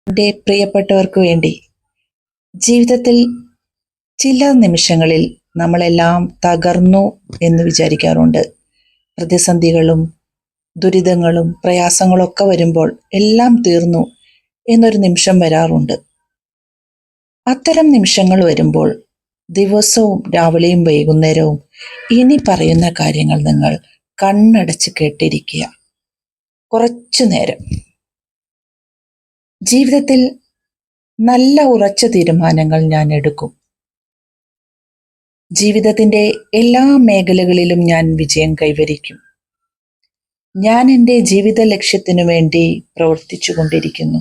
എൻ്റെ പ്രിയപ്പെട്ടവർക്ക് വേണ്ടി ജീവിതത്തിൽ ചില നിമിഷങ്ങളിൽ നമ്മളെല്ലാം തകർന്നു എന്ന് വിചാരിക്കാറുണ്ട്. പ്രതിസന്ധികളും ദുരിതങ്ങളും പ്രയാസങ്ങളൊക്കെ വരുമ്പോൾ എല്ലാം തീർന്നു എന്നൊരു നിമിഷം വരാറുണ്ട്. അത്തരം നിമിഷങ്ങൾ വരുമ്പോൾ ദിവസവും രാവിലെയും വൈകുന്നേരവും ഇനി പറയുന്ന കാര്യങ്ങൾ നിങ്ങൾ കണ്ണടച്ച് കേട്ടിരിക്കുക. കുറച്ചു നേരം ജീവിതത്തിൽ നല്ല ഉറച്ച തീരുമാനങ്ങൾ ഞാൻ എടുക്കും. ജീവിതത്തിൻ്റെ എല്ലാ മേഖലകളിലും ഞാൻ വിജയം കൈവരിക്കും. ഞാൻ എൻ്റെ ജീവിത ലക്ഷ്യത്തിനു വേണ്ടി പ്രവർത്തിച്ചു കൊണ്ടിരിക്കുന്നു.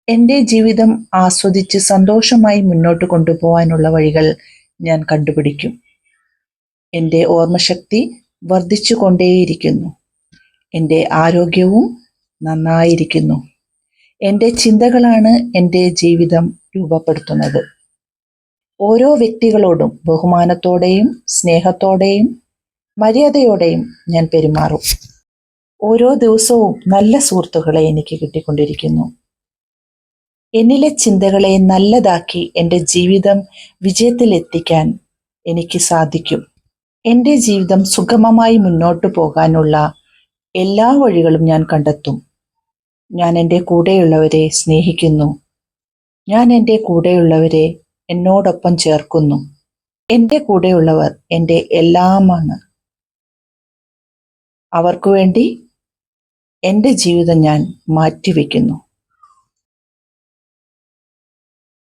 എൻ്റെ ജീവിതം ആസ്വദിച്ച് സന്തോഷമായി മുന്നോട്ട് കൊണ്ടുപോകാനുള്ള വഴികൾ ഞാൻ കണ്ടുപിടിക്കും. എൻ്റെ ഓർമ്മശക്തി വർദ്ധിച്ചു കൊണ്ടേയിരിക്കുന്നു. എൻ്റെ ആരോഗ്യവും നന്നായിരിക്കുന്നു. എൻ്റെ ചിന്തകളാണ് എൻ്റെ ജീവിതം രൂപപ്പെടുത്തുന്നത്. ഓരോ വ്യക്തികളോടും ബഹുമാനത്തോടെയും സ്നേഹത്തോടെയും മര്യാദയോടെയും ഞാൻ പെരുമാറും. ഓരോ ദിവസവും നല്ല സുഹൃത്തുക്കളെ എനിക്ക് കിട്ടിക്കൊണ്ടിരിക്കുന്നു. എന്നിലെ ചിന്തകളെ നല്ലതാക്കി എൻ്റെ ജീവിതം വിജയത്തിലെത്തിക്കാൻ എനിക്ക് സാധിക്കും. എൻ്റെ ജീവിതം സുഗമമായി മുന്നോട്ട് പോകാനുള്ള എല്ലാ വഴികളും ഞാൻ കണ്ടെത്തും. ഞാൻ എൻ്റെ കൂടെയുള്ളവരെ സ്നേഹിക്കുന്നു. ഞാൻ എൻ്റെ കൂടെയുള്ളവരെ എന്നോടൊപ്പം ചേർക്കുന്നു. എൻ്റെ കൂടെയുള്ളവർ എൻ്റെ എല്ലാമാണ്. അവർക്കു വേണ്ടി എൻ്റെ ജീവിതം ഞാൻ മാറ്റിവെക്കുന്നു.